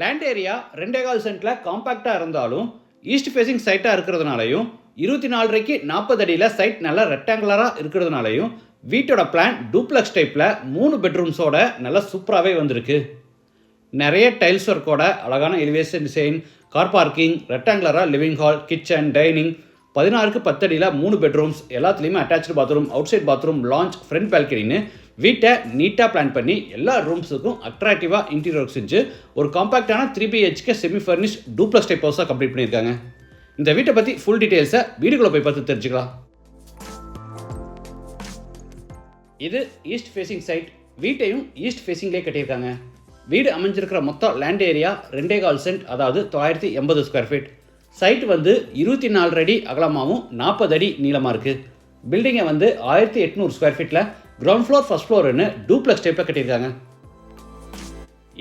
Land area 2.25 சென்ட்ல காம்பாக்டா இருந்தாலும் east facing சைட்டா இருக்கிறதுனாலையும் 24.5க்கு 40 அடியில் சைட் நல்லா ரெக்டாங்குலரா இருக்கிறதுனாலையும் வீட்டோட பிளான் டூப்ளெக்ஸ் டைப்ல 3 பெட்ரூம்ஸோட நல்லா சூப்பராகவே வந்திருக்கு. நிறைய டைல்ஸ் ஒர்க்கோட அழகான எலிவேஷன் டிசைன், கார் பார்க்கிங், ரெக்டாங்குலரா லிவிங் ஹால், கிச்சன், டைனிங், 16க்கு 10 அடியில் 3 பெட்ரூம்ஸ், எல்லாத்துலேயுமே attach bathroom, outside bathroom, lounge, front பால்கனின்னு வீட்டை நீட்டாக பிளான் பண்ணி எல்லா ரூம்ஸுக்கும் அட்ராக்டிவாக இன்டீரியர் ஒர்க் செஞ்சு ஒரு காம்பாக்டான 3BHK semi furnish duplex type ஹவுஸாக கம்ப்ளீட் பண்ணியிருக்காங்க. இந்த வீட்டை பற்றி ஃபுல் டீட்டெயில்ஸை வீடுக்குள்ளே போய் பார்த்து தெரிஞ்சுக்கலாம். இது ஈஸ்ட் ஃபேசிங் சைட். வீட்டையும் ஈஸ்ட் ஃபேசிங்லேயே கட்டியிருக்காங்க. வீடு அமைஞ்சிருக்கிற மொத்தம் லேண்ட் ஏரியா 2.25 சென்ட், அதாவது 980 ஸ்கொயர் ஃபீட். சைட் 24 அடி அகலமாகவும் 40 அடி நீளமாக இருக்குது. பில்டிங்கை 1800 ஸ்கொயர் ஃபீட்டில் கிரவுண்ட் ஃப்ளோர் ஃபர்ஸ்ட் ஃப்ளோர்னு டூப்ளெக்ஸ் டைப்பில் கட்டியிருக்காங்க.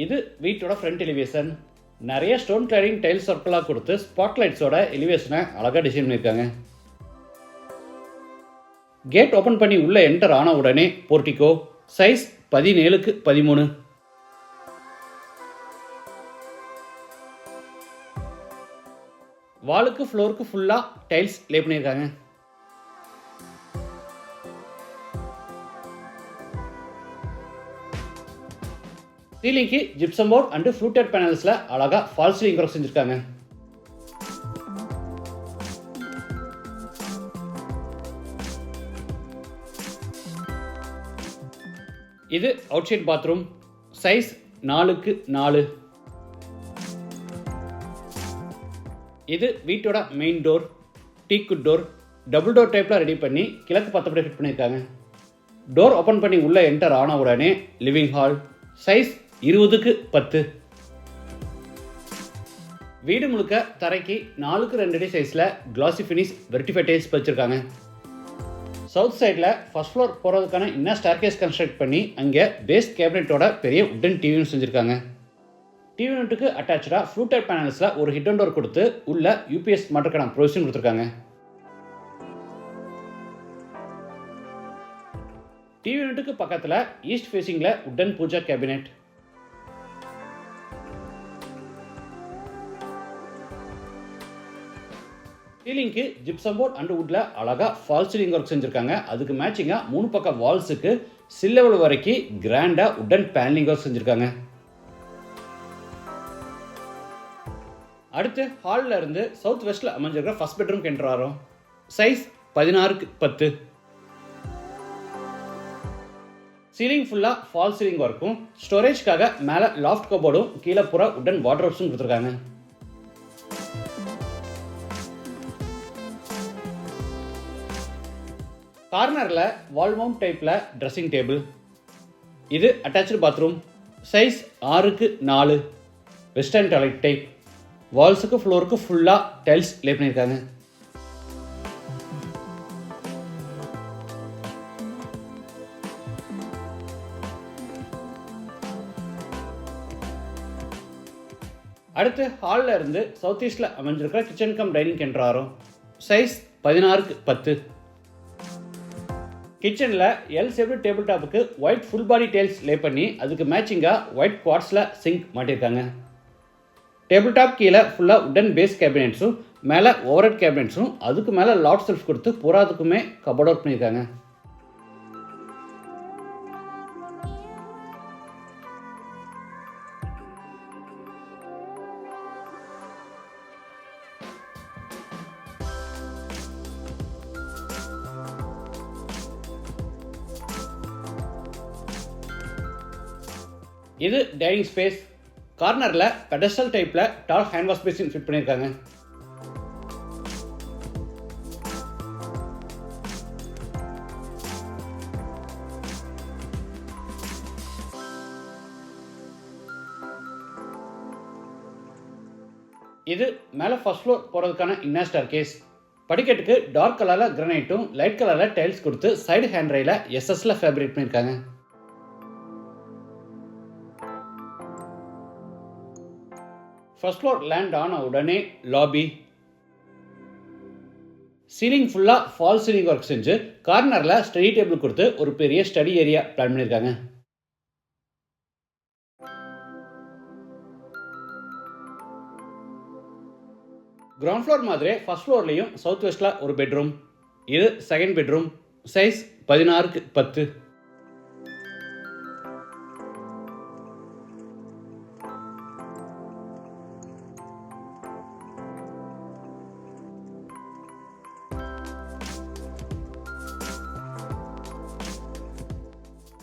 இது வீட்டோட ஃப்ரண்ட் எலிவேஷன். நிறைய ஸ்டோன் கிளாடிங் டைல்ஸ் ஒர்க்கெல்லாம் கொடுத்து ஸ்பாட்லைட்ஸோட எலிவேஷனை அழகாக டிசைன் பண்ணியிருக்காங்க. கேட் ஓப்பன் பண்ணி உள்ளே என்டர் ஆன உடனே போர்ட்டிகோ, சைஸ் 17க்கு 13. வாலுக்கு ஃப்ளோருக்கு ஃபுல்லாக டைல்ஸ் லே பண்ணியிருக்காங்க. சீலிங்க்கு ஜிப்சம் போர்ட் அண்ட் ஃப்ளூட்டட் பேனல்ஸில் அழகாக ஃபால் சீலிங் ஒர்க் செஞ்சுருக்காங்க. இது அவுட் சைட் பாத்ரூம், சைஸ் 4க்கு 4. இது வீட்டோட main door, teakwood door, double door டைப்பில் ரெடி பண்ணி கிழக்கு பத்தப்படி ஃபிட் பண்ணியிருக்காங்க. டோர் ஓப்பன் பண்ணி உள்ளே என்டர் ஆன உடனே லிவிங் ஹால், சைஸ் 20க்கு 10. வீடு முழுக்க தரைக்கு 4க்கு 2 அடி சைஸில் கிளாசி ஃபினிஷ் வெர்டிஃபை டைல்ஸ் வச்சுருக்காங்க. சவுத் சைடில் ஃபர்ஸ்ட் ஃப்ளோர் போகிறதுக்கான இன்னும் ஸ்டேர்கேஸ் கன்ஸ்ட்ரக்ட் பண்ணி அங்கே பேஸ் கேபினெட்டோட பெரிய உட்டன் டிவியும் செஞ்சுருக்காங்க. டிவி யூனிட்டுக்கு அட்டாச்சாக ஃப்ளூட்டட் பேனல்ஸில் ஒரு ஹிடன் டோர் கொடுத்து உள்ள UPS மாட்டுக்கான ப்ரொவிஷன் கொடுத்துருக்காங்க. டிவி யூனிட்டுக்கு பக்கத்தில் ஈஸ்ட் ஃபேசிங்கில் உட்டன் பூஜா கேபினெட். சீலிங்க்கு ஜிப்சம் போர்ட் அண்ட் வுட்ல அழகாக ஃபால் சீலிங் ஒர்க் செஞ்சுருக்காங்க. அதுக்கு மேட்சிங்காக 3 பக்கம் வால்ஸுக்கு சில் லெவல் வரைக்கும் கிராண்டாக உட்டன் பேனலிங் ஒர்க் செஞ்சுருக்காங்க. அடுத்து ஹாலில் இருந்து சவுத் வெஸ்ட்டில் அமைஞ்சிருக்கிற ஃபர்ஸ்ட் பெட்ரூம் என்டர் ஆகிறோம். சைஸ் 16க்கு 10. சீலிங் ஃபுல்லாக ஃபால் சீலிங் ஒர்க்கும், ஸ்டோரேஜ்க்காக மேலே லாஃப்ட் கபோர்டும் கீழே பூரா உட்டன் வார்ட்ரோப்ஸும் கொடுத்துருக்காங்க. கார்னரில் வால் மவுண்ட் டைப்பில் ட்ரெஸ்ஸிங் டேபிள். இது அட்டாச்சு பாத்ரூம், சைஸ் 6க்கு 4. Western toilet type. வால்ஸுக்கு ஃப்ளோருக்கு ஃபுல்லாக டைல்ஸ் லே பண்ணியிருக்காங்க. அடுத்து ஹாலில் இருந்து சவுத் ஈஸ்டில் அமைஞ்சிருக்கிற கிச்சன் கம் டைனிங் என்டர் ஆகிறோம். சைஸ் 16க்கு 10. கிச்சனில் எல் ஷேப்டு டேபிள் டாப்புக்கு white full body tiles lay பண்ணி அதுக்கு மேட்சிங்காக ஒயிட் குவார்ட்ஸில் சிங்க் மாட்டியிருக்காங்க. டேபிள் டாப் கீழே ஃபுல்லாக உட்டன் பேஸ் கேபினெட்ஸும் மேலே ஓவர்ஹெட் கேபினெட்ஸும் அதுக்கு மேலே லாட் செல்ஃப் கொடுத்து பூராதுக்குமே கபோர்ட் ஒர்க் பண்ணியிருக்காங்க. இது டைனிங் ஸ்பேஸ். கார்னரில் பெடஸ்டல் டைப்பில் டால் ஹேண்ட் வாஷ் பேசின் ஃபிட் பண்ணியிருக்காங்க. இது மேலே ஃபர்ஸ்ட் ஃப்ளோர் போகிறதுக்கான இன்னர் ஸ்டேர்கேஸ். படிக்கட்டுக்கு டார்க் கலரில் கிரானைட்டும் லைட் கலரில் டைல்ஸ் கொடுத்து சைடு ஹேண்ட் ரயில SS ஃபேப்ரிக் பண்ணியிருக்காங்க. ஃபர்ஸ்ட் ஃப்ளோர் லேண்ட் ஆன உடனே லாபி. சீலிங் ஃபுல்லாக ஃபால் சீலிங் ஒர்க் செஞ்சு கார்னரில் ஸ்டடி டேபிள் கொடுத்து ஒரு பெரிய ஸ்டடி ஏரியா பிளான் பண்ணியிருக்காங்க. கிரவுண்ட் ஃப்ளோர் மாதிரி ஃபர்ஸ்ட் ஃப்ளோர்லேயும் சவுத் வெஸ்ட்டில் ஒரு பெட்ரூம். இது செகண்ட் பெட்ரூம். Size 16x10.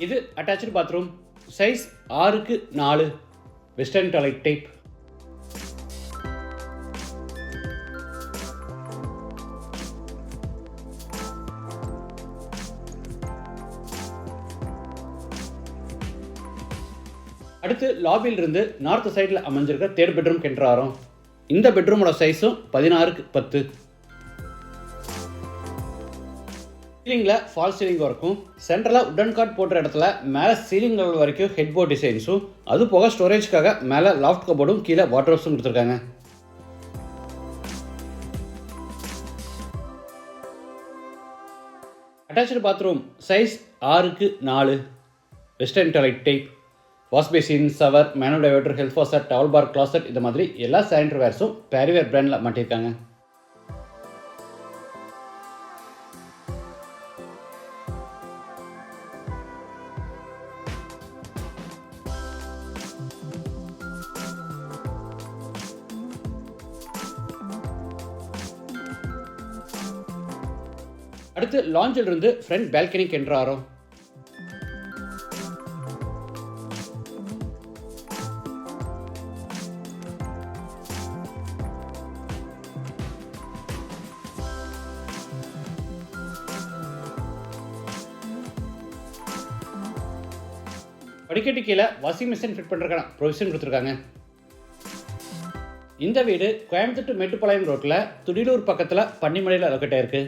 இது attach bathroom. Size 6x4. Western toilet type. அடுத்து லாபியிலிருந்து நார்த் சைடில் அமைஞ்சிருக்க தேர்ட் பெட்ரூம் கென்றாரோம். இந்த பெட்ரூமோட சைஸும் 16x10. சீலிங்கில் ஃபால் சீலிங் இருக்கும். சென்டரில் உடன் காட் போடுற இடத்துல மேலே சீலிங் லெவல் வரைக்கும் ஹெட் போர்ட் டிசைன்ஸும், அது போக ஸ்டோரேஜ்க்காக மேலே லாஃப்ட் கபோர்டும் கீழே வாட்ரோப்ஸும் கொடுத்துருக்காங்க. Attach bathroom. Size 6x4. Western toilet type. Wash basin, shower, manual diverter, health faucet, towel bar, closet இந்த மாதிரி எல்லா சானிட்டரி வேர்ஸும் பேரிவேர் பிராண்டில் மாட்டியிருக்காங்க. அடுத்து லாஞ்சில் இருந்து ஃப்ரண்ட் பால்கனிக்கு என்ட்ராரோம். படிக்கட்டு கீழே வாஷிங் மிஷின் ஃபிட் பண்ணுறதுக்கான ப்ரொவிஷன் கொடுத்துருக்காங்க. இந்த வீடு கோயம்புத்தூர் டு மேட்டுப்பாளையம் ரோட்டில் துடிலூர் பக்கத்தில் பன்னிமலையில் லொக்கேட் ஆயிருக்கு.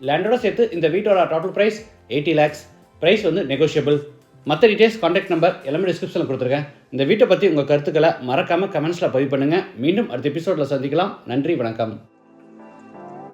லேண்டோட சேர்த்து இந்த வீட்டோட டோட்டல் ப்ரைஸ் 80 lakhs. ப்ரைஸ் வந்து நெகோஷியபிள். மற்ற டீட்டெயில்ஸ், கான்டாக்ட் நம்பர் எல்லாமே டிஸ்கிரிப்ஷனில் கொடுத்துருக்கேன். இந்த வீட்டை பற்றி உங்கள் கருத்துக்களை மறக்காமல் கமெண்ட்ஸில் பதிவு பண்ணுங்கள். மீண்டும் அடுத்த எபிசோடில் சந்திக்கலாம். நன்றி, வணக்கம்.